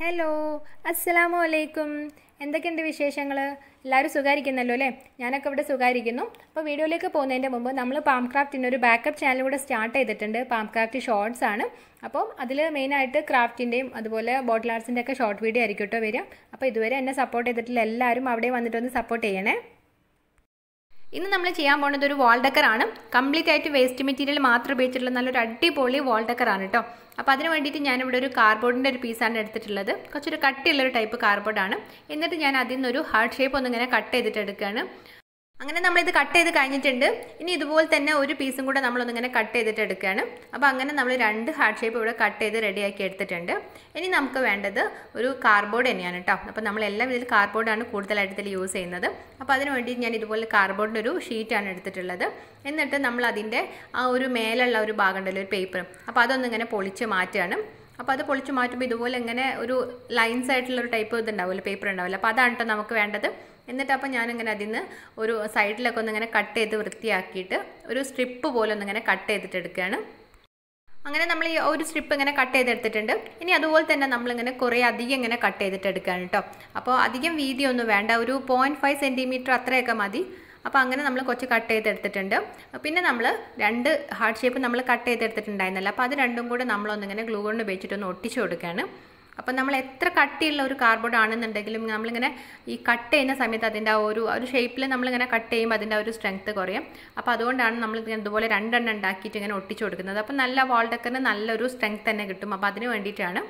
Hello അസ്സലാമു അലൈക്കും. എന്തൊക്കെയുണ്ട് വിശേഷങ്ങൾ? എല്ലാവരും സുഖമായിരിക്കുന്നല്ലോ അല്ലേ? ഞാനൊക്കെ ഇവിടെ സുഖമായിരിക്കുന്നു. അപ്പോൾ വീഡിയോയിലേക്ക് പോകുന്നതിൻ്റെ മുമ്പ് നമ്മൾ പാം ക്രാഫ്റ്റിൻ്റെ ഒരു ബാക്കപ്പ് ചാനൽ കൂടെ സ്റ്റാർട്ട് ചെയ്തിട്ടുണ്ട്. പാം ക്രാഫ്റ്റ് ഷോർട്സ് ആണ്. അപ്പോൾ അതിൽ മെയിനായിട്ട് ക്രാഫ്റ്റിൻ്റെയും അതുപോലെ ബോട്ടിൽ ആർട്സിൻ്റെ ഒക്കെ ഷോർട്ട് വീഡിയോ ആയിരിക്കും കേട്ടോ വരിക. അപ്പോൾ ഇതുവരെ എന്നെ സപ്പോർട്ട് ചെയ്തിട്ടുള്ള എല്ലാവരും അവിടെ വന്നിട്ടൊന്ന് സപ്പോർട്ട് ചെയ്യണേ. ഇന്ന് നമ്മൾ ചെയ്യാൻ പോകുന്നത് ഒരു വാൾ ഡെക്കറാണ്. കംപ്ലീറ്റ് ആയിട്ട് വേസ്റ്റ് മെറ്റീരിയൽ മാത്രം ഉപയോഗിച്ചിട്ടുള്ള നല്ലൊരു അടിപൊളി വാൾ ഡെക്കറാണ് കേട്ടോ. അപ്പോൾ അതിന് വേണ്ടിയിട്ട് ഞാനിവിടെ ഒരു കാർഡ്ബോർഡിൻ്റെ ഒരു പീസാണ് എടുത്തിട്ടുള്ളത്. കുറച്ചൊരു കട്ടിയുള്ളൊരു ടൈപ്പ് കാർഡ്ബോർഡാണ്. എന്നിട്ട് ഞാൻ അതിൽ നിന്നൊരു ഹാർട്ട് ഷേപ്പ് ഒന്നിങ്ങനെ കട്ട് ചെയ്തിട്ട് എടുക്കുകയാണ്. അങ്ങനെ നമ്മളിത് കട്ട് ചെയ്ത് കഴിഞ്ഞിട്ടുണ്ട്. ഇനി ഇതുപോലെ തന്നെ ഒരു പീസും കൂടെ നമ്മളൊന്നിങ്ങനെ കട്ട് ചെയ്തിട്ട് എടുക്കുകയാണ്. അപ്പോൾ അങ്ങനെ നമ്മൾ 2 ഹാർട്ട് ഷേപ്പ് ഇവിടെ കട്ട് ചെയ്ത് റെഡിയാക്കി എടുത്തിട്ടുണ്ട്. ഇനി നമുക്ക് വേണ്ടത് ഒരു കാർഡ്ബോർഡ് തന്നെയാണ് കേട്ടോ. അപ്പോൾ നമ്മളെല്ലാം ഇതിൽ കാർഡ്ബോർഡാണ് കൂടുതലായിട്ട് ഇതിൽ യൂസ് ചെയ്യുന്നത്. അപ്പോൾ അതിന് വേണ്ടി ഞാൻ ഇതുപോലെ കാർഡ്ബോർഡിൻ്റെ ഒരു ഷീറ്റാണ് എടുത്തിട്ടുള്ളത്. എന്നിട്ട് നമ്മൾ അതിൻ്റെ ആ ഒരു മേലുള്ള ഒരു ഭാഗം ഉണ്ടല്ലോ, ഒരു പേപ്പർ, അപ്പോൾ അതൊന്നിങ്ങനെ പൊളിച്ച് മാറ്റുകയാണ്. അപ്പോൾ അത് പൊളിച്ച് മാറ്റുമ്പോൾ ഇതുപോലെ ഇങ്ങനെ ഒരു ലൈൻസ് ആയിട്ടുള്ളൊരു ടൈപ്പ് ഇതുണ്ടാവില്ല, പേപ്പർ ഉണ്ടാവില്ല. അപ്പോൾ അതാണ് കേട്ടോ നമുക്ക് വേണ്ടത്. എന്നിട്ട് അപ്പോൾ ഞാനിങ്ങനെ അതിൽ നിന്ന് ഒരു സൈഡിലൊക്കെ ഒന്നിങ്ങനെ കട്ട് ചെയ്ത് വൃത്തിയാക്കിയിട്ട് ഒരു സ്ട്രിപ്പ് പോലെ ഒന്നിങ്ങനെ കട്ട് ചെയ്തിട്ട് എടുക്കുകയാണ്. അങ്ങനെ നമ്മൾ ഈ ഒരു സ്ട്രിപ്പ് ഇങ്ങനെ കട്ട് ചെയ്തെടുത്തിട്ടുണ്ട്. ഇനി അതുപോലെ തന്നെ നമ്മളിങ്ങനെ കുറേ അധികം ഇങ്ങനെ കട്ട് ചെയ്തിട്ട് എടുക്കുകയാണ് കേട്ടോ. അപ്പോൾ അധികം വീതിയൊന്നും വേണ്ട, ഒരു 0.5 സെൻറ്റിമീറ്റർ അത്രയൊക്കെ മതി. അപ്പോൾ അങ്ങനെ നമ്മൾ കുറച്ച് കട്ട് ചെയ്തെടുത്തിട്ടുണ്ട്. പിന്നെ നമ്മൾ 2 ഹാർട്ട് ഷേപ്പ് നമ്മൾ കട്ട് ചെയ്തെടുത്തിട്ടുണ്ടായിരുന്നല്ലോ. അപ്പോൾ അത് രണ്ടും കൂടെ നമ്മളൊന്നിങ്ങനെ ഗ്ലൂ കൊണ്ട് ഉപയോഗിച്ചിട്ടൊന്ന് ഒട്ടിച്ചു കൊടുക്കുകയാണ്. അപ്പോൾ നമ്മൾ എത്ര കട്ടിയുള്ള ഒരു കാർഡ്ബോർഡ് ആണെന്നുണ്ടെങ്കിലും നമ്മളിങ്ങനെ ഈ കട്ട് ചെയ്യുന്ന സമയത്ത് അതിൻ്റെ ആ ഒരു ഷേപ്പിൽ നമ്മളിങ്ങനെ കട്ട് ചെയ്യുമ്പോൾ അതിൻ്റെ ഒരു സ്ട്രെങ്ത്ത് കുറയും. അപ്പോൾ അതുകൊണ്ടാണ് നമ്മൾ ഇതുപോലെ 2 എണ്ണം ഉണ്ടാക്കിയിട്ട് ഇങ്ങനെ ഒട്ടിച്ചു കൊടുക്കുന്നത്. അപ്പോൾ നല്ല വാൾ ഡെക്കറിന് നല്ലൊരു സ്ട്രെങ്ത്ത് തന്നെ കിട്ടും. അപ്പോൾ അതിന് വേണ്ടിയിട്ടാണ്.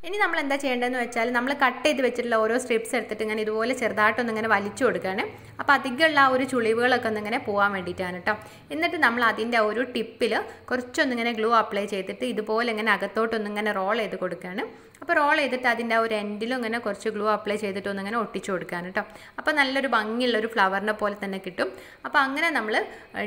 ഇനി നമ്മൾ എന്താ ചെയ്യേണ്ടതെന്ന് വെച്ചാൽ നമ്മൾ കട്ട് ചെയ്ത് വെച്ചിട്ടുള്ള ഓരോ സ്ട്രിപ്സ് എടുത്തിട്ട് ഇങ്ങനെ ഇതുപോലെ ചെറുതായിട്ടൊന്നിങ്ങനെ വലിച്ചു കൊടുക്കുകയാണ്. അപ്പോൾ അധികമുള്ള ആ ഒരു ചുളിവുകളൊക്കെ ഒന്നിങ്ങനെ പോകാൻ വേണ്ടിയിട്ടാണ് കേട്ടോ. എന്നിട്ട് നമ്മൾ അതിൻ്റെ ഒരു ടിപ്പിൽ കുറച്ചൊന്നിങ്ങനെ ഗ്ലൂ അപ്ലൈ ചെയ്തിട്ട് ഇതുപോലെ ഇങ്ങനെ അകത്തോട്ടൊന്നിങ്ങനെ റോൾ ചെയ്ത് കൊടുക്കുകയാണ്. അപ്പോൾ റോൾ ചെയ്തിട്ട് അതിൻ്റെ ആ ഒരു എൻഡിലും ഇങ്ങനെ കുറച്ച് ഗ്ലൂ അപ്ലൈ ചെയ്തിട്ട് ഒന്നിങ്ങനെ ഒട്ടിച്ചു കൊടുക്കുകയാണ് കേട്ടോ. അപ്പോൾ നല്ലൊരു ഭംഗിയുള്ളൊരു ഫ്ലവറിനെ പോലെ തന്നെ കിട്ടും. അപ്പോൾ അങ്ങനെ നമ്മൾ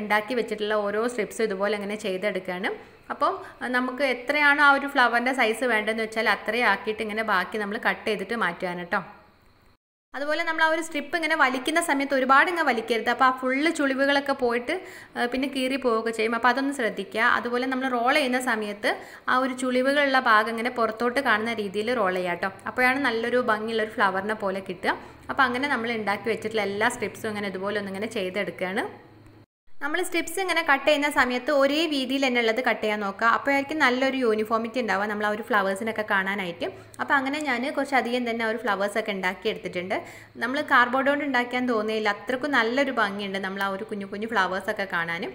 ഉണ്ടാക്കി വെച്ചിട്ടുള്ള ഓരോ സ്ട്രിപ്സും ഇതുപോലെ ഇങ്ങനെ ചെയ്തെടുക്കുകയാണ്. അപ്പം നമുക്ക് എത്രയാണോ ആ ഒരു ഫ്ലവറിൻ്റെ സൈസ് വേണ്ടതെന്ന് വെച്ചാൽ അത്രയും ആക്കിയിട്ട് ഇങ്ങനെ ബാക്കി നമ്മൾ കട്ട് ചെയ്തിട്ട് മാറ്റുകയാണ് കേട്ടോ. അതുപോലെ നമ്മൾ ആ ഒരു സ്ട്രിപ്പ് ഇങ്ങനെ വലിക്കുന്ന സമയത്ത് ഒരുപാട് ഇങ്ങനെ വലിക്കരുത്. അപ്പോൾ ആ ഫുള്ള് ചുളിവുകളൊക്കെ പോയിട്ട് പിന്നെ കീറി പോവുകയൊക്കെ ചെയ്യും. അപ്പോൾ അതൊന്ന് ശ്രദ്ധിക്കുക. അതുപോലെ നമ്മൾ റോൾ ചെയ്യുന്ന സമയത്ത് ആ ഒരു ചുളിവുകളുള്ള ഭാഗം ഇങ്ങനെ പുറത്തോട്ട് കാണുന്ന രീതിയിൽ റോൾ ചെയ്യുക കേട്ടോ. അപ്പോഴാണ് നല്ലൊരു ഭംഗിയുള്ളൊരു ഫ്ലവറിനെ പോലെ കിട്ടുക. അപ്പോൾ അങ്ങനെ നമ്മൾ ഉണ്ടാക്കി വെച്ചിട്ടുള്ള എല്ലാ സ്ട്രിപ്സും ഇങ്ങനെ ഇതുപോലെ ഒന്നിങ്ങനെ ചെയ്തെടുക്കുകയാണ്. നമ്മൾ സ്ട്രിപ്സ് ഇങ്ങനെ കട്ട് ചെയ്യുന്ന സമയത്ത് ഒരേ വീതിയിൽ തന്നെ ഉള്ളത് കട്ട് ചെയ്യാൻ നോക്കുക. അപ്പോഴായിരിക്കും നല്ലൊരു യൂണിഫോമിറ്റി ഉണ്ടാവുക നമ്മൾ ആ ഒരു ഫ്ലവേഴ്സിനൊക്കെ കാണാനായിട്ട്. അപ്പോൾ അങ്ങനെ ഞാൻ കുറച്ചധികം തന്നെ ആ ഒരു ഫ്ലവേഴ്സൊക്കെ ഉണ്ടാക്കി എടുത്തിട്ടുണ്ട്. നമ്മൾ കാർഡ്ബോർഡ് കൊണ്ട് ഉണ്ടാക്കാൻ തോന്നിയില്ല, അത്രക്കും നല്ലൊരു ഭംഗിയുണ്ട് നമ്മൾ ആ ഒരു കുഞ്ഞു കുഞ്ഞു ഫ്ലവേഴ്സൊക്കെ കാണാനും.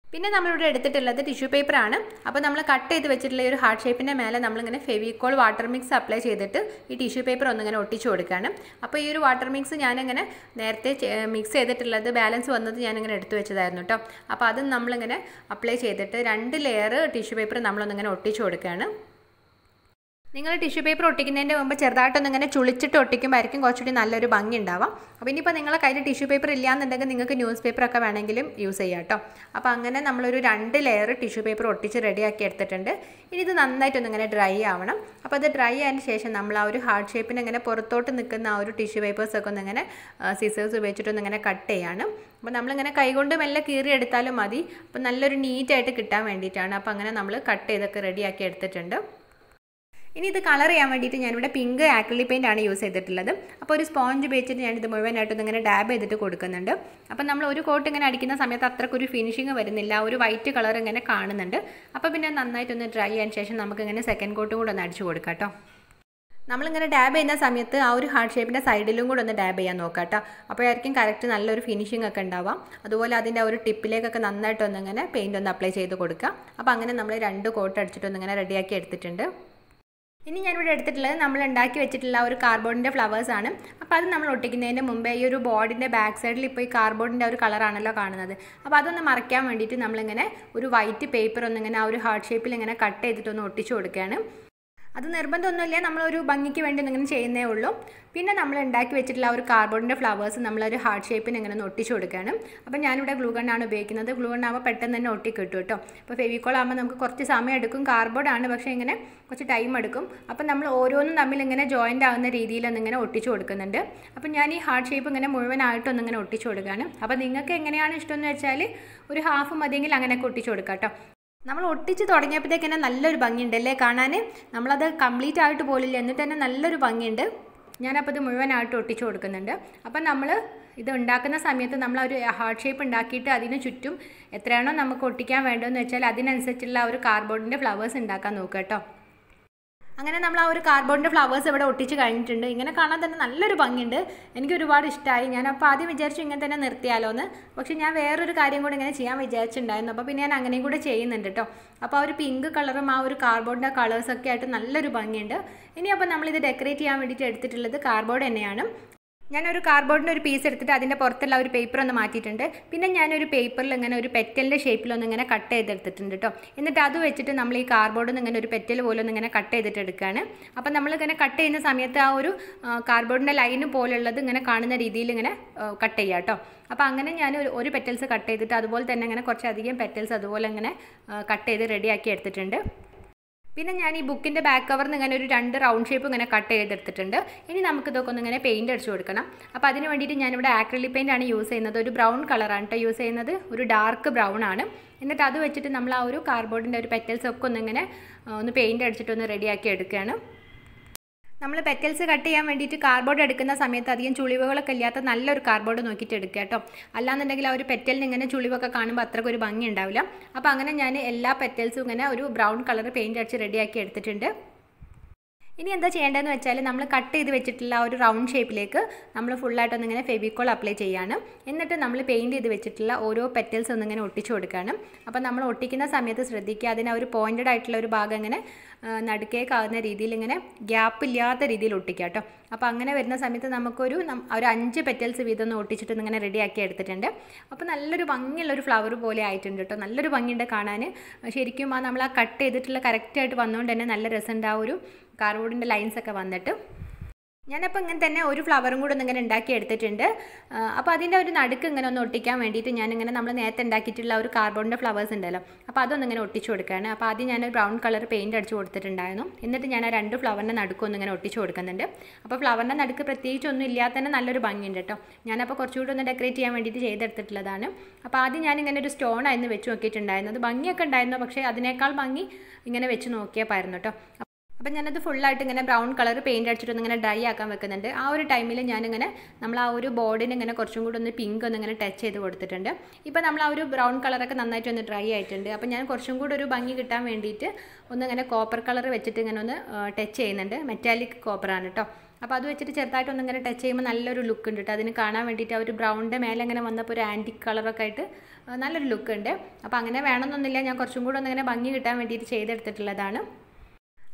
പിന്നെ നമ്മളിവിടെ എടുത്തിട്ടുള്ളത് ടിഷ്യൂ പേപ്പറാണ്. അപ്പോൾ നമ്മൾ കട്ട് ചെയ്ത് വെച്ചിട്ടുള്ള ഒരു ഹാർട്ട് ഷേപ്പിൻ്റെ മേലെ നമ്മളിങ്ങനെ ഫെവിക്കോൾ വാട്ടർ മിക്സ് അപ്ലൈ ചെയ്തിട്ട് ഈ ടിഷ്യൂ പേപ്പർ ഒന്നിങ്ങനെ ഒട്ടിച്ചു കൊടുക്കുകയാണ്. അപ്പോൾ ഈ ഒരു വാട്ടർ മിക്സ് ഞാനിങ്ങനെ നേരത്തെ മിക്സ് ചെയ്തിട്ടുള്ളത് ബാലൻസ് വന്നത് ഞാനിങ്ങനെ എടുത്തു വെച്ചതായിരുന്നു കേട്ടോ. അപ്പോൾ അത് നമ്മളിങ്ങനെ അപ്ലൈ ചെയ്തിട്ട് 2 ലെയർ ടിഷ്യൂ പേപ്പർ നമ്മളൊന്നിങ്ങനെ ഒട്ടിച്ചു കൊടുക്കുകയാണ്. നിങ്ങൾ ടിഷ്യൂ പേപ്പർ ഒട്ടിക്കുന്നതിൻ്റെ മുമ്പ് ചെറുതായിട്ടൊന്നിങ്ങനെ ചുളിച്ചിട്ട് ഒട്ടിക്കുമ്പോഴായിരിക്കും കുറച്ചുകൂടി നല്ലൊരു ഭംഗി ഉണ്ടാവാം. അപ്പോൾ ഇനിയിപ്പോൾ നിങ്ങളെ കയ്യിൽ ടിഷ്യൂ പേപ്പർ ഇല്ലയെന്നുണ്ടെങ്കിൽ നിങ്ങൾക്ക് ന്യൂസ് പേപ്പറൊക്കെ വേണമെങ്കിലും യൂസ് ചെയ്യാം കേട്ടോ. അപ്പോൾ അങ്ങനെ നമ്മളൊരു 2 ലെയർ ടിഷ്യൂ പേപ്പർ ഒട്ടിച്ച് റെഡിയാക്കി എടുത്തിട്ടുണ്ട്. ഇനി ഇത് നന്നായിട്ടൊന്നിങ്ങനെ ഡ്രൈ ആവണം. അപ്പോൾ അത് ഡ്രൈ ആയതിന് ശേഷം നമ്മൾ ആ ഒരു ഹാർട്ട് ഷേപ്പിന് ഇങ്ങനെ പുറത്തോട്ട് നിൽക്കുന്ന ആ ഒരു ടിഷ്യൂ പേപ്പേഴ്സൊക്കെ ഒന്നിങ്ങനെ സിസേഴ്സ് ഉപയോഗിച്ചിട്ടൊന്നിങ്ങനെ കട്ട് ചെയ്യാണ്. അപ്പോൾ നമ്മളിങ്ങനെ കൈകൊണ്ട് മെല്ലെ കീറി എടുത്താലും മതി. അപ്പോൾ നല്ലൊരു നീറ്റായിട്ട് കിട്ടാൻ വേണ്ടിയിട്ടാണ്. അപ്പോൾ അങ്ങനെ നമ്മൾ കട്ട് ചെയ്തൊക്കെ റെഡിയാക്കി എടുത്തിട്ടുണ്ട്. ഇനി ഇത് കളർ ചെയ്യാൻ വേണ്ടിയിട്ട് ഞാനിവിടെ പിങ്ക് ആക്രിലിക് പെയിൻ്റ് ആണ് യൂസ് ചെയ്തിട്ടുള്ളത്. അപ്പോൾ ഒരു സ്പോഞ്ച് ഉപയോഗിച്ചിട്ട് ഞാനിത് മുഴുവനായിട്ടൊന്ന് ഇങ്ങനെ ഡാബ് ചെയ്തിട്ട് കൊടുക്കുന്നുണ്ട്. അപ്പോൾ നമ്മൾ ഒരു കോട്ട് ഇങ്ങനെ അടിക്കുന്ന സമയത്ത് അത്രക്കൊരു ഫിനിഷിങ് വരുന്നില്ല, ഒരു വൈറ്റ് കളർ ഇങ്ങനെ കാണുന്നുണ്ട്. അപ്പോൾ പിന്നെ നന്നായിട്ടൊന്ന് ഡ്രൈ ആയതിന് ശേഷം നമുക്കിങ്ങനെ സെക്കൻഡ് കോട്ടും കൂടെ ഒന്ന് അടിച്ചു കൊടുക്കാം കേട്ടോ. നമ്മളിങ്ങനെ ഡാബ് ചെയ്യുന്ന സമയത്ത് ആ ഒരു ഹാർട്ട് ഷേപ്പിൻ്റെ സൈഡിലും കൂടെ ഒന്ന് ഡാബ് ചെയ്യാൻ നോക്കാം കേട്ടോ. അപ്പോഴായിരിക്കും കറക്റ്റ് നല്ലൊരു ഫിനിഷിംഗ് ഒക്കെ ഉണ്ടാവാം. അതുപോലെ അതിൻ്റെ ആ ഒരു ടിപ്പിലേക്കൊക്കെ നന്നായിട്ടൊന്നിങ്ങനെ പെയിൻ്റ് ഒന്ന് അപ്ലൈ ചെയ്ത് കൊടുക്കുക. അപ്പോൾ അങ്ങനെ നമ്മൾ 2 കോട്ട് അടിച്ചിട്ടൊന്നിങ്ങനെ റെഡിയാക്കി എടുത്തിട്ടുണ്ട്. ഇനി ഞാനിവിടെ എടുത്തിട്ടുള്ളത് നമ്മൾ ഉണ്ടാക്കി വെച്ചിട്ടുള്ള ഒരു കാർഡ്ബോർഡിൻ്റെ ഫ്ലവേഴ്സാണ്. അപ്പോൾ അത് നമ്മൾ ഒട്ടിക്കുന്നതിന് മുമ്പേ ഈ ഒരു ബോർഡിൻ്റെ ബാക്ക് സൈഡിൽ ഇപ്പോൾ ഈ കാർഡ്ബോർഡിൻ്റെ ഒരു കളറാണല്ലോ കാണുന്നത്. അപ്പോൾ അതൊന്ന് മറയ്ക്കാൻ വേണ്ടിയിട്ട് നമ്മളിങ്ങനെ ഒരു വൈറ്റ് പേപ്പർ ഒന്നിങ്ങനെ ആ ഒരു ഹാർട്ട് ഷേപ്പിൽ ഇങ്ങനെ കട്ട് ചെയ്തിട്ടൊന്ന് ഒട്ടിച്ചു കൊടുക്കുകയാണ്. അത് നിർബന്ധമൊന്നുമില്ല, നമ്മളൊരു ഭംഗിക്ക് വേണ്ടി ഇങ്ങനെ ചെയ്യുന്നേ ഉള്ളൂ. പിന്നെ നമ്മൾ ഉണ്ടാക്കി വെച്ചിട്ടുള്ള ഒരു കാർഡ്ബോർഡിൻ്റെ ഫ്ലവേഴ്സ് നമ്മളൊരു ഹാർട്ട് ഷേപ്പിന് ഇങ്ങനെ ഒന്ന് ഒട്ടിച്ചു കൊടുക്കുകയാണ്. അപ്പോൾ ഞാനിവിടെ ഗ്ലൂ ഗണ്ണാണ് ഉപയോഗിക്കുന്നത്. ഗ്ലൂ ഗണ്ണാകുമ്പോൾ പെട്ടെന്ന് തന്നെ ഒട്ടി കിട്ടും കേട്ടോ. അപ്പോൾ ഫെവിക്കോൾ ആകുമ്പോൾ നമുക്ക് കുറച്ച് സമയം എടുക്കും, കാർഡ്ബോർഡാണ് പക്ഷേ ഇങ്ങനെ കുറച്ച് ടൈം എടുക്കും. അപ്പോൾ നമ്മൾ ഓരോന്നും തമ്മിൽ ഇങ്ങനെ ജോയിൻ്റ് ആകുന്ന രീതിയിലൊന്നിങ്ങനെ ഒട്ടിച്ചു കൊടുക്കുന്നുണ്ട്. അപ്പോൾ ഞാൻ ഈ ഹാർട്ട് ഷേപ്പ് ഇങ്ങനെ മുഴുവനായിട്ടൊന്നിങ്ങനെ ഒട്ടിച്ചു കൊടുക്കുകയാണ്. അപ്പോൾ നിങ്ങൾക്ക് എങ്ങനെയാണ് ഇഷ്ടമെന്ന് വെച്ചാൽ ഒരു ഹാഫ് മതിയെങ്കിൽ അങ്ങനെയൊക്കെ ഒട്ടിച്ചു കൊടുക്കാം കേട്ടോ. നമ്മൾ ഒട്ടിച്ച് തുടങ്ങിയപ്പോഴത്തേക്ക് തന്നെ നല്ലൊരു ഭംഗിയുണ്ട് അല്ലേ കാണാൻ. നമ്മളത് കംപ്ലീറ്റ് ആയിട്ട് പോലില്ല, എന്നിട്ട് തന്നെ നല്ലൊരു ഭംഗിയുണ്ട്. ഞാനപ്പോൾ ഇത് മുഴുവനായിട്ട് ഒട്ടിച്ച് കൊടുക്കുന്നുണ്ട്. അപ്പം നമ്മൾ ഇത് ഉണ്ടാക്കുന്ന സമയത്ത് നമ്മൾ ഒരു ഹാർട്ട് ഷേപ്പ് ഉണ്ടാക്കിയിട്ട് അതിന് ചുറ്റും എത്രയാണോ നമുക്ക് ഒട്ടിക്കാൻ വേണ്ടതെന്ന് വെച്ചാൽ അതിനനുസരിച്ചുള്ള ഒരു കാർഡ്ബോർഡിൻ്റെ ഫ്ലവേഴ്സ് ഉണ്ടാക്കാൻ നോക്കുക കേട്ടോ. അങ്ങനെ നമ്മൾ ആ ഒരു കാർഡ്ബോർഡിൻ്റെ ഫ്ലവേഴ്സ് ഇവിടെ ഒട്ടിച്ച് കഴിഞ്ഞിട്ടുണ്ട്. ഇങ്ങനെ കാണാൻ തന്നെ നല്ലൊരു ഭംഗിയുണ്ട്, എനിക്ക് ഒരുപാട് ഇഷ്ടമായി. ഞാനപ്പോൾ ആദ്യം വിചാരിച്ചു ഇങ്ങനെ തന്നെ നിർത്തിയാലോ എന്ന്, പക്ഷേ ഞാൻ വേറൊരു കാര്യം കൂടി ഇങ്ങനെ ചെയ്യാൻ വിചാരിച്ചിട്ടുണ്ടായിരുന്നു. അപ്പോൾ പിന്നെ ഞാൻ അങ്ങനെയും കൂടെ ചെയ്യുന്നുണ്ട് കേട്ടോ. അപ്പോൾ ആ ഒരു പിങ്ക് കളറും ആ ഒരു കാർഡ്ബോർഡിൻ്റെ കളേഴ്സൊക്കെ ആയിട്ട് നല്ലൊരു ഭംഗിയുണ്ട്. ഇനി അപ്പോൾ നമ്മളിത് ഡെക്കറേറ്റ് ചെയ്യാൻ വേണ്ടിയിട്ട് എടുത്തിട്ടുള്ളത് കാർഡ്ബോർഡ് തന്നെയാണ്. ഞാനൊരു കാർഡ്ബോർഡിൻ്റെ ഒരു പീസ് എടുത്തിട്ട് അതിൻ്റെ പുറത്തുള്ള ഒരു പേപ്പർ ഒന്ന് മാറ്റിയിട്ടുണ്ട്. പിന്നെ ഞാനൊരു പേപ്പറിൽ ഇങ്ങനെ ഒരു പെറ്റലിൻ്റെ ഷേപ്പിലൊന്ന് ഇങ്ങനെ കട്ട് ചെയ്തെടുത്തിട്ടുണ്ട് കേട്ടോ. എന്നിട്ട് അത് വെച്ചിട്ട് നമ്മൾ ഈ കാർഡ്ബോർഡിൽ നിന്ന് ഇങ്ങനെ ഒരു പെറ്റൽ പോലെ ഒന്ന് ഇങ്ങനെ കട്ട് ചെയ്തിട്ട് എടുക്കുകയാണ്. അപ്പം നമ്മളിങ്ങനെ കട്ട് ചെയ്യുന്ന സമയത്ത് ആ ഒരു കാർഡ്ബോർഡിൻ്റെ ലൈന് പോലുള്ളത് ഇങ്ങനെ കാണുന്ന രീതിയിൽ ഇങ്ങനെ കട്ട് ചെയ്യുക കേട്ടോ. അപ്പോൾ അങ്ങനെ ഞാൻ ഒരു പെറ്റൽസ് കട്ട് ചെയ്തിട്ട് അതുപോലെ തന്നെ ഇങ്ങനെ കുറച്ചധികം പെറ്റൽസ് അതുപോലെ ഇങ്ങനെ കട്ട് ചെയ്ത് റെഡിയാക്കി എടുത്തിട്ടുണ്ട്. പിന്നെ ഞാൻ ഈ ബുക്കിൻ്റെ ബാക്ക് കവറിൽ നിന്ന് ഇങ്ങനെ ഒരു 2 റൗണ്ട് ഷേപ്പ് ഇങ്ങനെ കട്ട് ചെയ്തെടുത്തിട്ടുണ്ട്. ഇനി നമുക്കിതൊക്കെ ഒന്ന് ഇങ്ങനെ പെയിൻറ്റ് അടിച്ച് കൊടുക്കണം. അപ്പോൾ അതിന് വേണ്ടിയിട്ട് ഞാനിവിടെ ആക്രിലിക് പെയിൻ്റ് ആണ് യൂസ് ചെയ്യുന്നത്. ഒരു ബ്രൗൺ കളറാണ് കേട്ടോ യൂസ് ചെയ്യുന്നത്, ഒരു ഡാർക്ക് ബ്രൗൺ ആണ്. എന്നിട്ട് അത് വെച്ചിട്ട് നമ്മൾ ആ ഒരു കാർഡ്ബോർഡിൻ്റെ ഒരു പെറ്റൽസ് ഒക്കെ ഒന്നിങ്ങനെ ഒന്ന് പെയിൻറ്റ് അടിച്ചിട്ടൊന്ന് റെഡിയാക്കി എടുക്കുകയാണ്. നമ്മൾ പെറ്റൽസ് കട്ട് ചെയ്യാൻ വേണ്ടിയിട്ട് കാർഡ്ബോർഡ് എടുക്കുന്ന സമയത്ത് അധികം ചുളിവുകളൊക്കെ ഇല്ലാത്ത നല്ലൊരു കാർഡ്ബോർഡ് നോക്കിയിട്ട് എടുക്കുക കേട്ടോ. അല്ലാന്നുണ്ടെങ്കിൽ ആ ഒരു പെറ്റലിന് ഇങ്ങനെ ചുളിവൊക്കെ കാണുമ്പോൾ അത്രയ്ക്ക് ഒരു ഭംഗി ഉണ്ടാവില്ല. അപ്പോൾ അങ്ങനെ ഞാൻ എല്ലാ പെറ്റൽസും ഇങ്ങനെ ഒരു ബ്രൗൺ കളർ പെയിൻറ്റ് അടിച്ച് റെഡിയാക്കി എടുത്തിട്ടുണ്ട്. ഇനി എന്താ ചെയ്യേണ്ടതെന്ന് വെച്ചാൽ നമ്മൾ കട്ട് ചെയ്ത് വെച്ചിട്ടുള്ള ആ ഒരു റൗണ്ട് ഷേപ്പിലേക്ക് നമ്മൾ ഫുള്ളായിട്ടൊന്നിങ്ങനെ ഫെവിക്കോൾ അപ്ലൈ ചെയ്യാണ്. എന്നിട്ട് നമ്മൾ പെയിൻറ്റ് ചെയ്ത് വെച്ചിട്ടുള്ള ഓരോ പെറ്റൽസ് ഒന്നിങ്ങനെ ഒട്ടിച്ച് കൊടുക്കുകയാണ്. അപ്പോൾ നമ്മൾ ഒട്ടിക്കുന്ന സമയത്ത് ശ്രദ്ധിക്കുക, അതിന് ഒരു പോയിൻറ്റഡ് ആയിട്ടുള്ള ഒരു ഭാഗം ഇങ്ങനെ നടുക്കേക്കാവുന്ന രീതിയിൽ ഇങ്ങനെ ഗ്യാപ്പ് ഇല്ലാത്ത രീതിയിൽ ഒട്ടിക്കുക കേട്ടോ. അപ്പോൾ അങ്ങനെ വരുന്ന സമയത്ത് നമുക്കൊരു 5 പെറ്റൽസ് വീതം ഒന്ന് ഒട്ടിച്ചിട്ട് ഇങ്ങനെ റെഡിയാക്കി എടുത്തിട്ടുണ്ട്. അപ്പോൾ നല്ലൊരു ഭംഗിയുള്ളൊരു ഫ്ലവർ പോലെ ആയിട്ടുണ്ട് കേട്ടോ. നല്ലൊരു ഭംഗിയുണ്ട് കാണാൻ. ശരിക്കും നമ്മൾ ആ കട്ട് ചെയ്തിട്ടുള്ള കറക്റ്റായിട്ട് വന്നുകൊണ്ട് തന്നെ നല്ല രസമുണ്ട് ആ ഒരു കാർഡ്ബോർഡിൻ്റെ ലൈൻസൊക്കെ വന്നിട്ട്. ഞാനപ്പോൾ ഇങ്ങനെ തന്നെ ഒരു ഫ്ലവറും കൂടെ ഒന്നിങ്ങനെ ഉണ്ടാക്കി എടുത്തിട്ടുണ്ട്. അപ്പോൾ അതിൻ്റെ ഒരു നടുക്ക് ഇങ്ങനെ ഒന്ന് ഒട്ടിക്കാൻ വേണ്ടിയിട്ട് ഞാനിങ്ങനെ നമ്മൾ നേരത്തെ ഉണ്ടാക്കിയിട്ടുള്ള ഒരു കാർഡ്ബോർഡിൻ്റെ ഫ്ലവേഴ്സ് ഉണ്ടല്ലോ, അപ്പോൾ അതൊന്നിങ്ങനെ ഒട്ടിച്ച് കൊടുക്കുകയാണ്. അപ്പോൾ ആദ്യം ഞാൻ ബ്രൗൺ കളർ പെയിൻറ്റ് അടിച്ച് കൊടുത്തിട്ടുണ്ടായിരുന്നു. എന്നിട്ട് ഞാൻ ആ 2 ഫ്ലവറിൻ്റെ നടുക്കൊന്നിങ്ങനെ ഒട്ടിച്ച് കൊടുക്കുന്നുണ്ട്. അപ്പോൾ ഫ്ലവറിൻ്റെ നടുക്ക് പ്രത്യേകിച്ചൊന്നും ഇല്ലാതെ തന്നെ നല്ലൊരു ഭംഗിയുണ്ട് കേട്ടോ. ഞാനപ്പോൾ കുറച്ചുകൂടി ഒന്ന് ഡെക്കറേറ്റ് ചെയ്യാൻ വേണ്ടിയിട്ട് ചെയ്തെടുത്തിട്ടുള്ളതാണ്. അപ്പോൾ ആദ്യം ഞാനിങ്ങനെ ഒരു സ്റ്റോൺ ആയിരുന്നു വെച്ച് നോക്കിയിട്ടുണ്ടായിരുന്നു. അത് ഭംഗിയൊക്കെ ഉണ്ടായിരുന്നു, പക്ഷേ അതിനേക്കാൾ ഭംഗി ഇങ്ങനെ വെച്ച് നോക്കിയപ്പായിരുന്നു കേട്ടോ. അപ്പം ഞാനത് ഫുള്ളായിട്ട് ഇങ്ങനെ ബ്രൗൺ കളർ പെയിൻറ്റ് അടിച്ചിട്ടൊന്ന് ഇങ്ങനെ ഡ്രൈ ആക്കാൻ വെക്കുന്നുണ്ട്. ആ ഒരു ടൈമിൽ ഞാനിങ്ങനെ നമ്മൾ ആ ഒരു ബോർഡിന് ഇങ്ങനെ കുറച്ചും കൂടി ഒന്ന് പിങ്ക് ഒന്നിങ്ങനെ ടച്ച് ചെയ്ത് കൊടുത്തിട്ടുണ്ട്. ഇപ്പോൾ നമ്മൾ ആ ഒരു ബ്രൗൺ കളറൊക്കെ നന്നായിട്ട് ഒന്ന് ഡ്രൈ ആയിട്ടുണ്ട്. അപ്പോൾ ഞാൻ കുറച്ചും കൂടി ഒരു ഭംഗി കിട്ടാൻ വേണ്ടിയിട്ട് ഒന്നിങ്ങനെ കോപ്പർ കളർ വെച്ചിട്ട് ഇങ്ങനെ ഒന്ന് ടച്ച് ചെയ്യുന്നുണ്ട്. മെറ്റാലിക് കോപ്പറാണ് കേട്ടോ. അപ്പോൾ അത് വെച്ചിട്ട് ചെറുതായിട്ടൊന്നിങ്ങനെ ടച്ച് ചെയ്യുമ്പോൾ നല്ലൊരു ലുക്ക് ഉണ്ട് കേട്ടോ. അതിന് കാണാൻ വേണ്ടിയിട്ട് ആ ഒരു ബ്രൗണിൻ്റെ മേലെ അങ്ങനെ വന്നപ്പോൾ ഒരു ആൻറ്റിക് കളറൊക്കെ ആയിട്ട് നല്ലൊരു ലുക്ക് ഉണ്ട്. അപ്പോൾ അങ്ങനെ വേണമെന്നൊന്നുമില്ല, ഞാൻ കുറച്ചും കൂടി ഒന്നിങ്ങനെ ഭംഗി കിട്ടാൻ വേണ്ടിയിട്ട് ചെയ്തെടുത്തിട്ടുള്ളതാണ്.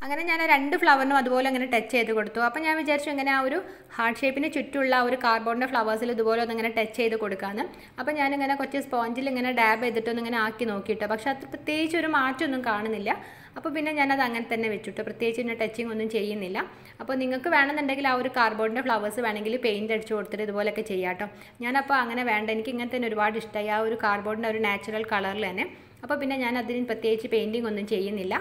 അങ്ങനെ ഞാൻ 2 ഫ്ലവറിനും അതുപോലെ അങ്ങനെ ടച്ച് ചെയ്ത് കൊടുത്തു. അപ്പോൾ ഞാൻ വിചാരിച്ചു ഇങ്ങനെ ആ ഒരു ഹാർട്ട് ഷേപ്പിന് ചുറ്റുള്ള ആ ഒരു കാർഡ്ബോർഡിൻ്റെ ഫ്ലവേഴ്സിൽ ഇതുപോലെ ഒന്നിങ്ങനെ ടച്ച് ചെയ്ത് കൊടുക്കാമെന്ന്. അപ്പോൾ ഞാനിങ്ങനെ കുറച്ച് സ്പോഞ്ചിൽ ഇങ്ങനെ ഡാബ് ചെയ്തിട്ടൊന്നിങ്ങനെ ആക്കി നോക്കിയിട്ട്, പക്ഷേ അത് പ്രത്യേകിച്ച് ഒരു മാറ്റമൊന്നും കാണുന്നില്ല. അപ്പോൾ പിന്നെ ഞാനത് അങ്ങനെ തന്നെ വെച്ചിട്ട് പ്രത്യേകിച്ച് പിന്നെ ടച്ചിങ് ഒന്നും ചെയ്യുന്നില്ല. അപ്പോൾ നിങ്ങൾക്ക് വേണമെന്നുണ്ടെങ്കിൽ ആ ഒരു കാർഡ്ബോർഡിൻ്റെ ഫ്ലവേഴ്സ് വേണമെങ്കിൽ പെയിൻറ്റ് അടിച്ച് കൊടുത്തിട്ട് ഇതുപോലെയൊക്കെ ചെയ്യാം കേട്ടോ. ഞാനപ്പോൾ അങ്ങനെ വേണ്ട, എനിക്ക് ഇങ്ങനെ തന്നെ ഒരുപാട് ഇഷ്ടമായി ആ ഒരു കാർഡ്ബോർഡിൻ്റെ ഒരു നാച്ചുറൽ കളറിൽ തന്നെ. അപ്പോൾ പിന്നെ ഞാൻ അതിന് പ്രത്യേകിച്ച് പെയിൻറ്റിങ് ഒന്നും ചെയ്യുന്നില്ല.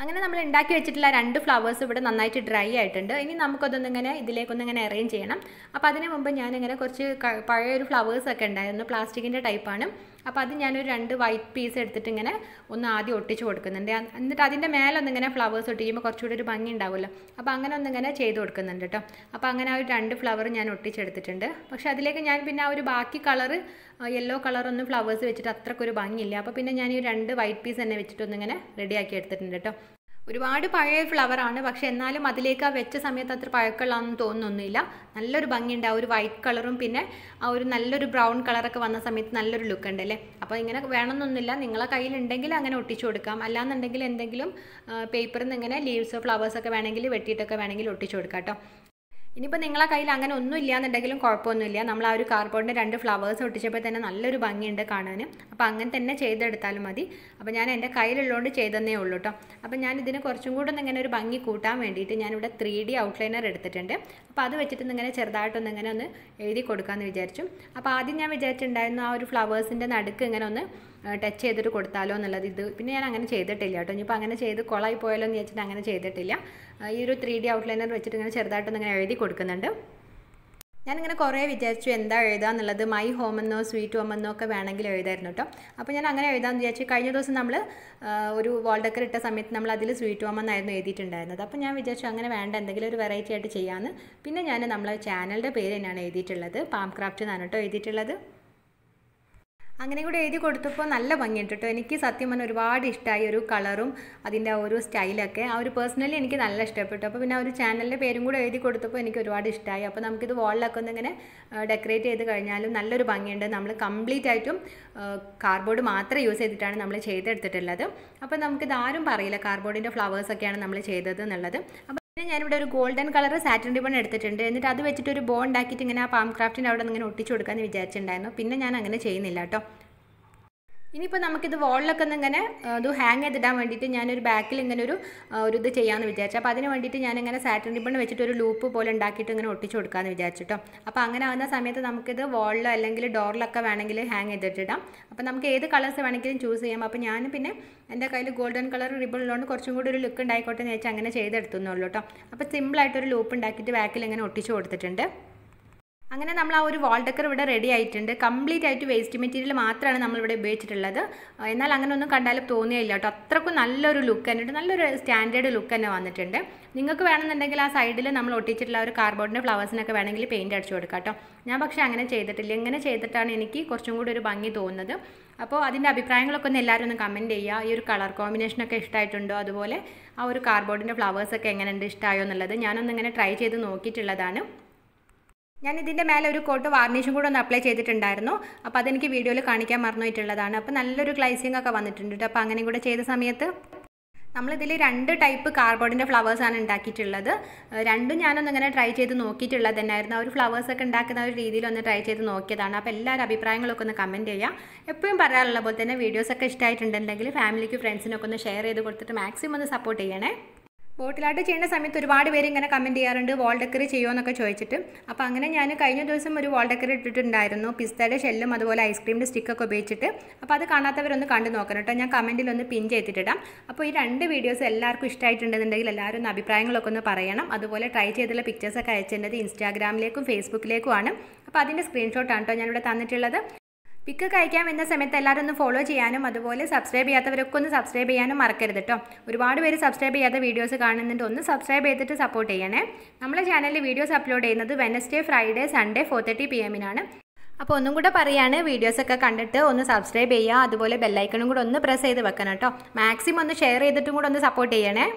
അങ്ങനെ നമ്മൾ ഉണ്ടാക്കി വെച്ചിട്ടുള്ള 2 ഫ്ലവേഴ്സ് ഇവിടെ നന്നായിട്ട് ഡ്രൈ ആയിട്ടുണ്ട്. ഇനി നമുക്കതൊന്നിങ്ങനെ ഇതിലേക്കൊന്നിങ്ങനെ അറേഞ്ച് ചെയ്യണം. അപ്പോൾ അതിന് മുമ്പ് ഞാനിങ്ങനെ കുറച്ച് പഴയൊരു ഫ്ലവേഴ്സൊക്കെ ഉണ്ടായിരുന്നു, പ്ലാസ്റ്റിക്കിൻ്റെ ടൈപ്പാണ്. അപ്പോൾ അത് ഞാനൊരു 2 വൈറ്റ് പീസ് എടുത്തിട്ട് ഇങ്ങനെ ഒന്ന് ആദ്യം ഒട്ടിച്ച് കൊടുക്കുന്നുണ്ട്. എന്നിട്ട് അതിൻ്റെ മേലൊന്നിങ്ങനെ ഫ്ലവേഴ്സ് ഒട്ടിക്കുമ്പോൾ കുറച്ചുകൂടി ഒരു ഭംഗി ഉണ്ടാവുമല്ലോ. അപ്പോൾ അങ്ങനെ ഒന്നിങ്ങനെ ചെയ്ത് കൊടുക്കുന്നുണ്ട് കേട്ടോ. അപ്പോൾ അങ്ങനെ ആ ഒരു 2 ഫ്ലവർ ഞാൻ ഒട്ടിച്ചെടുത്തിട്ടുണ്ട്. പക്ഷേ അതിലേക്ക് ഞാൻ പിന്നെ ആ ഒരു ബാക്കി കളറ് യെല്ലോ കളറൊന്നും ഫ്ലവേഴ്സ് വെച്ചിട്ട് അത്രക്കൊരു ഭംഗിയില്ല. അപ്പോൾ പിന്നെ ഞാൻ ഈ 2 വൈറ്റ് പീസ് തന്നെ വെച്ചിട്ടൊന്നിങ്ങനെ റെഡിയാക്കി എടുത്തിട്ടുണ്ട് കേട്ടോ. ഒരുപാട് പഴയ ഫ്ലവറാണ്, പക്ഷേ എന്നാലും അതിലേക്ക് ആ വെച്ച സമയത്ത് അത്ര പഴക്കമുള്ളതെന്ന് തോന്നുന്നൊന്നുമില്ല. നല്ലൊരു ഭംഗിയുണ്ട് ആ ഒരു വൈറ്റ് കളറും പിന്നെ ആ ഒരു നല്ലൊരു ബ്രൗൺ കളറൊക്കെ വന്ന സമയത്ത് നല്ലൊരു ലുക്ക് ഉണ്ട് അല്ലേ. അപ്പോൾ ഇങ്ങനെ വേണമെന്നൊന്നുമില്ല, നിങ്ങളെ കയ്യിലുണ്ടെങ്കിൽ അങ്ങനെ ഒട്ടിച്ചു കൊടുക്കാം. അല്ലാന്നുണ്ടെങ്കിൽ എന്തെങ്കിലും പേപ്പറിൽ നിന്ന് ഇങ്ങനെ ലീവ്സോ ഫ്ലവേഴ്സൊക്കെ വേണമെങ്കിൽ വെട്ടിയിട്ടൊക്കെ വേണമെങ്കിൽ ഒട്ടിച്ചു കൊടുക്കാം കേട്ടോ. ഇനിയിപ്പോൾ നിങ്ങളെ കയ്യിൽ അങ്ങനെ ഒന്നും ഇല്ലയെന്നുണ്ടെങ്കിലും കുഴപ്പമൊന്നുമില്ല. നമ്മൾ ആ ഒരു കാർഡ്ബോർഡിൻ്റെ 2 ഫ്ലവേഴ്സ് ഒട്ടിച്ചപ്പോൾ തന്നെ നല്ലൊരു ഭംഗിയുണ്ട് കാണാൻ. അപ്പോൾ അങ്ങനെ തന്നെ ചെയ്തെടുത്താലും മതി. അപ്പോൾ ഞാൻ എൻ്റെ കയ്യിലുള്ളതുകൊണ്ട് ചെയ്തതന്നേ ഉള്ളൂ കേട്ടോ. അപ്പോൾ ഞാൻ ഇതിന് കുറച്ചും കൂടെ ഒന്ന് ഇങ്ങനെ ഒരു ഭംഗി കൂട്ടാൻ വേണ്ടിയിട്ട് ഞാനിവിടെ 3D ഔട്ട്ലൈനർ എടുത്തിട്ടുണ്ട്. അപ്പോൾ അത് വെച്ചിട്ട് ഇങ്ങനെ ചെറുതായിട്ടൊന്ന് ഇങ്ങനെ ഒന്ന് എഴുതി കൊടുക്കാമെന്ന് വിചാരിച്ചു. അപ്പോൾ ആദ്യം ഞാൻ വിചാരിച്ചിട്ടുണ്ടായിരുന്നു ആ ഒരു ഫ്ലവേഴ്സിൻ്റെ നടുക്ക് ഇങ്ങനെ ഒന്ന് ടച്ച് ചെയ്തിട്ട് കൊടുത്താലോ എന്നുള്ളത്. ഇത് പിന്നെ ഞാൻ അങ്ങനെ ചെയ്തിട്ടില്ല കേട്ടോ. ഇനിയിപ്പോൾ അങ്ങനെ ചെയ്ത് കൊളായി പോയാലോ എന്ന് വിചാരിച്ചിട്ട് അങ്ങനെ ചെയ്തിട്ടില്ല. ഈ ഒരു 3D ഔട്ട്ലൈനർ വെച്ചിട്ട് ഇങ്ങനെ ചെറുതായിട്ടൊന്ന് ഇങ്ങനെ എഴുതി കൊടുക്കുന്നുണ്ട്. ഞാനിങ്ങനെ കുറേ വിചാരിച്ചു എന്താ എഴുതാന്നുള്ളത്, മൈ ഹോം എന്നോ സ്വീറ്റ് ഹോം എന്നോ ഒക്കെ വേണമെങ്കിൽ എഴുതായിരുന്നു കേട്ടോ. അപ്പോൾ ഞാൻ അങ്ങനെ എഴുതാമെന്ന് വിചാരിച്ചു. കഴിഞ്ഞ ദിവസം നമ്മൾ ഒരു വാൾ ഡെക്കർ ഇട്ട സമയത്ത് നമ്മൾ അതിൽ സ്വീറ്റ് ഹോം എന്നായിരുന്നു എഴുതിയിട്ടുണ്ടായിരുന്നത്. അപ്പോൾ ഞാൻ വിചാരിച്ചു അങ്ങനെ വേണ്ട, എന്തെങ്കിലും ഒരു വെറൈറ്റി ആയിട്ട് ചെയ്യാമെന്ന്. പിന്നെ ഞാൻ നമ്മളെ ചാനലിൻ്റെ പേര് തന്നെയാണ് എഴുതിയിട്ടുള്ളത്, പാം ക്രാഫ്റ്റ് എന്നാണ് കേട്ടോ എഴുതിയിട്ടുള്ളത്. അങ്ങനെ കൂടെ എഴുതി കൊടുത്തപ്പോൾ നല്ല ഭംഗിയുണ്ട് കേട്ടോ. എനിക്ക് സത്യം പറഞ്ഞാൽ ഒരുപാട് ഇഷ്ടമായി ഒരു കളറും അതിൻ്റെ ഒരു സ്റ്റൈലൊക്കെ. ആ ഒരു പേഴ്സണലി എനിക്ക് നല്ല ഇഷ്ടപ്പെട്ടു. അപ്പോൾ പിന്നെ ഒരു ചാനലിൻ്റെ പേരും കൂടെ എഴുതി കൊടുത്തപ്പോൾ എനിക്ക് ഒരുപാട് ഇഷ്ടമായി. അപ്പോൾ നമുക്കിത് വാളിലൊക്കെ ഒന്നിങ്ങനെ ഡെക്കറേറ്റ് ചെയ്ത് കഴിഞ്ഞാലും നല്ലൊരു ഭംഗിയുണ്ട്. നമ്മൾ കംപ്ലീറ്റ് ആയിട്ടും കാർഡ്ബോർഡ് മാത്രം യൂസ് ചെയ്തിട്ടാണ് നമ്മൾ ചെയ്തെടുത്തിട്ടുള്ളത്. അപ്പോൾ നമുക്കിത് ആരും പറയില്ല കാർഡ്ബോർഡിൻ്റെ ഫ്ലവേഴ്സൊക്കെയാണ് നമ്മൾ ചെയ്തത് എന്നുള്ളത്. അപ്പോൾ പിന്നെ ഞാനിവിടെ ഒരു ഗോൾഡൻ കളർ സാറ്റിൻ റിബൺ എടുത്തിട്ടുണ്ട്. എന്നിട്ട് അത് വെച്ചിട്ട് ഒരു ബോ ഉണ്ടാക്കിയിട്ട് ഇങ്ങനെ ആ പാം ക്രാഫ്റ്റിൻ്റെ അവിടെ ഇങ്ങനെ ഒട്ടിച്ചു കൊടുക്കാമെന്ന് വിചാരിച്ചിട്ടുണ്ടായിരുന്നു. പിന്നെ ഞാൻ അങ്ങനെ ചെയ്യുന്നില്ല കേട്ടോ. ഇനിയിപ്പോൾ നമുക്കിത് വാളിലൊക്കെ ഒന്നിങ്ങനെ ഇത് ഹാങ് ചെയ്തിടാൻ വേണ്ടിയിട്ട് ഞാനൊരു ബാക്കിൽ ഇങ്ങനെ ഒരു ഇത് ചെയ്യാമെന്ന് വിചാരിച്ചു. അപ്പോൾ അതിന് വേണ്ടിയിട്ട് ഞാനിങ്ങനെ സാറ്റിൻ റിബൺ വെച്ചിട്ട് ഒരു ലൂപ്പ് പോലെ ഉണ്ടാക്കിയിട്ട് ഇങ്ങനെ ഒട്ടിച്ചു കൊടുക്കാമെന്ന് വിചാരിച്ചിട്ടോ. അപ്പോൾ അങ്ങനെ ആകുന്ന സമയത്ത് നമുക്കിത് വാളിലോ അല്ലെങ്കിൽ ഡോറിലൊക്കെ വേണമെങ്കിൽ ഹാങ് ചെയ്തിട്ടിടാം. അപ്പോൾ നമുക്ക് ഏത് കളേഴ്സ് വേണമെങ്കിലും ചൂസ് ചെയ്യാം. അപ്പോൾ ഞാൻ പിന്നെ എൻ്റെ കയ്യിൽ ഗോൾഡൻ കളർ റിബൺ ഉള്ളതുകൊണ്ട് കുറച്ചും കൂടി ഒരു ലുക്ക് ഉണ്ടായിക്കോട്ടെ എന്ന് വെച്ചാൽ അങ്ങനെ ചെയ്തെടുത്തുന്നുള്ളൂ കേട്ടോ. അപ്പോൾ സിമ്പിളായിട്ടൊരു ലൂപ്പ് ഉണ്ടാക്കിയിട്ട് ബാക്കിൽ ഇങ്ങനെ ഒട്ടിച്ചു കൊടുത്തിട്ടുണ്ട്. അങ്ങനെ നമ്മൾ ആ ഒരു വാൾ ഡെക്കർ ഇവിടെ റെഡി ആയിട്ടുണ്ട്. കംപ്ലീറ്റ് ആയിട്ട് വേസ്റ്റ് മെറ്റീരിയൽ മാത്രമാണ് നമ്മളിവിടെ ഉപയോഗിച്ചിട്ടുള്ളത്. എന്നാൽ അങ്ങനെ ഒന്നും കണ്ടാലും തോന്നിയില്ല കേട്ടോ. അത്രക്കും നല്ലൊരു ലുക്ക് തന്നെ, നല്ലൊരു സ്റ്റാൻഡേർഡ് ലുക്ക് തന്നെ വന്നിട്ടുണ്ട്. നിങ്ങൾക്ക് വേണമെന്നുണ്ടെങ്കിൽ ആ സൈഡിൽ നമ്മൾ ഒട്ടിച്ചിട്ടുള്ള ഒരു കാർഡ്ബോർഡിൻ്റെ ഫ്ലവേഴ്സിനൊക്കെ വേണമെങ്കിൽ പെയിൻറ്റ് അടിച്ചു കൊടുക്കാം കേട്ടോ. ഞാൻ പക്ഷേ അങ്ങനെ ചെയ്തിട്ടില്ല. ഇങ്ങനെ ചെയ്തിട്ടാണ് എനിക്ക് കുറച്ചും കൂടി ഒരു ഭംഗി തോന്നുന്നത്. അപ്പോൾ അതിൻ്റെ അഭിപ്രായങ്ങളൊക്കെ ഒന്ന് എല്ലാവരും ഒന്ന് കമൻറ്റ് ചെയ്യുക. ഈ ഒരു കളർ കോമ്പിനേഷനൊക്കെ ഇഷ്ടമായിട്ടുണ്ടോ, അതുപോലെ ആ ഒരു കാർഡ്ബോർഡിൻ്റെ ഫ്ലവേഴ്സൊക്കെ എങ്ങനെയുണ്ട്, ഇഷ്ടമായോ എന്നുള്ളത് ഞാനൊന്നിങ്ങനെ ട്രൈ ചെയ്ത് നോക്കിയിട്ടുള്ളതാണ്. ഞാൻ ഇതിൻ്റെ മേലെ ഒരു കോട്ട് വാർണിഷും കൂടെ ഒന്ന് അപ്ലൈ ചെയ്തിട്ടുണ്ടായിരുന്നു. അപ്പോൾ അതെനിക്ക് വീഡിയോയിൽ കാണിക്കാൻ മറന്നുപോയിട്ടുള്ളതാണ്. അപ്പോൾ നല്ലൊരു ഗ്ലൈസിംഗ് ഒക്കെ വന്നിട്ടുണ്ട്. അപ്പോൾ അങ്ങനെ കൂടെ ചെയ്ത സമയത്ത് നമ്മളിതിൽ 2 ടൈപ്പ് കാർഡ്ബോർഡിൻ്റെ ഫ്ലവേഴ്സാണ് ഉണ്ടാക്കിയിട്ടുള്ളത്. രണ്ടും ഞാനൊന്നിങ്ങനെ ട്രൈ ചെയ്ത് നോക്കിയിട്ടുള്ളത് തന്നെയായിരുന്നു. ആ ഒരു ഫ്ലവേഴ്സൊക്കെ ഉണ്ടാക്കുന്ന ഒരു രീതിയിലൊന്ന് ട്രൈ ചെയ്ത് നോക്കിയതാണ്. അപ്പോൾ എല്ലാവരും അഭിപ്രായങ്ങളൊക്കെ ഒന്ന് കമൻറ്റ് ചെയ്യുക. എപ്പോഴും പറയാറുള്ള പോലെ തന്നെ വീഡിയോസൊക്കെ ഇഷ്ടമായിട്ടുണ്ടെങ്കിൽ ഫാമിലിക്ക് ഫ്രണ്ട്സിനൊക്കെ ഒന്ന് ഷെയർ ചെയ്ത് കൊടുത്തിട്ട് മാക്സിമം ഒന്ന് സപ്പോർട്ട് ചെയ്യണേ. ബോട്ടിലായിട്ട് ചെയ്യുന്ന സമയത്ത് ഒരുപാട് പേര് ഇങ്ങനെ കമൻറ്റ് ചെയ്യാറുണ്ട് വാൾ ഡെക്കർ ചെയ്യുമോ എന്നൊക്കെ ചോദിച്ചിട്ട്. അപ്പോൾ അങ്ങനെ ഞാൻ കഴിഞ്ഞ ദിവസം ഒരു വാൾ ഡെക്കർ ഇട്ടിട്ടുണ്ടായിരുന്നു, പിസ്തയുടെ ഷെല്ലും അതുപോലെ ഐസ്ക്രീമിൻ്റെ സ്റ്റിക്കൊക്കെ ഉപയോഗിച്ചിട്ട്. അപ്പോൾ അത് കാണാത്തവരൊന്ന് കണ്ടു നോക്കണം കേട്ടോ. ഞാൻ കമൻറ്റിലൊന്ന് പിൻ ചെയ്തിട്ടിടാം. അപ്പോൾ ഈ 2 വീഡിയോസ് എല്ലാവർക്കും ഇഷ്ടമായിട്ടുണ്ടെന്നുണ്ടെങ്കിൽ എല്ലാവരും ഒന്ന് അഭിപ്രായങ്ങളൊക്കെ ഒന്ന് പറയണം. അതുപോലെ ട്രൈ ചെയ്തുള്ള പിക്ചേഴ്സൊക്കെ അയച്ചിട്ടുള്ളത് ഇൻസ്റ്റാഗ്രാമിലേക്കും ഫേസ്ബുക്കിലേക്കുമാണ്. അപ്പോൾ അതിൻ്റെ സ്ക്രീൻഷോട്ടാണ് കേട്ടോ ഞാനിവിടെ തന്നിട്ടുള്ളത്. പിക്കൊക്കെ അയക്കാൻ വരുന്ന സമയത്ത് എല്ലാവരും ഒന്ന് ഫോളോ ചെയ്യാനും അതുപോലെ സബ്സ്ക്രൈബ് ചെയ്യാത്തവരൊക്കെ ഒന്ന് സബ്സ്ക്രൈബ് ചെയ്യാനും മറക്കരുത് കേട്ടോ. ഒരുപാട് പേര് സബ്സ്ക്രൈബ് ചെയ്യാത്ത വീഡിയോസ് കാണുന്നുണ്ട്. ഒന്ന് സബ്സ്ക്രൈബ് ചെയ്തിട്ട് സപ്പോർട്ട് ചെയ്യണേ. നമ്മളെ ചാനലിൽ വീഡിയോസ് അപ്ലോഡ് ചെയ്യുന്നത് വെനസ്ഡേ, ഫ്രൈഡേ, സൺഡേ 4:30 PM അപ്പോൾ ഒന്നും കൂടെ പറയുകയാണ്, വീഡിയോസൊക്കെ കണ്ടിട്ട് ഒന്ന് സബ്സ്ക്രൈബ് ചെയ്യുക. അതുപോലെ ബെല്ലൈക്കണും കൂടെ ഒന്ന് പ്രസ് ചെയ്ത് വെക്കണം കേട്ടോ. മാക്സിമം ഒന്ന് ഷെയർ ചെയ്തിട്ടും കൂടെ ഒന്ന് സപ്പോർട്ട് ചെയ്യണേ.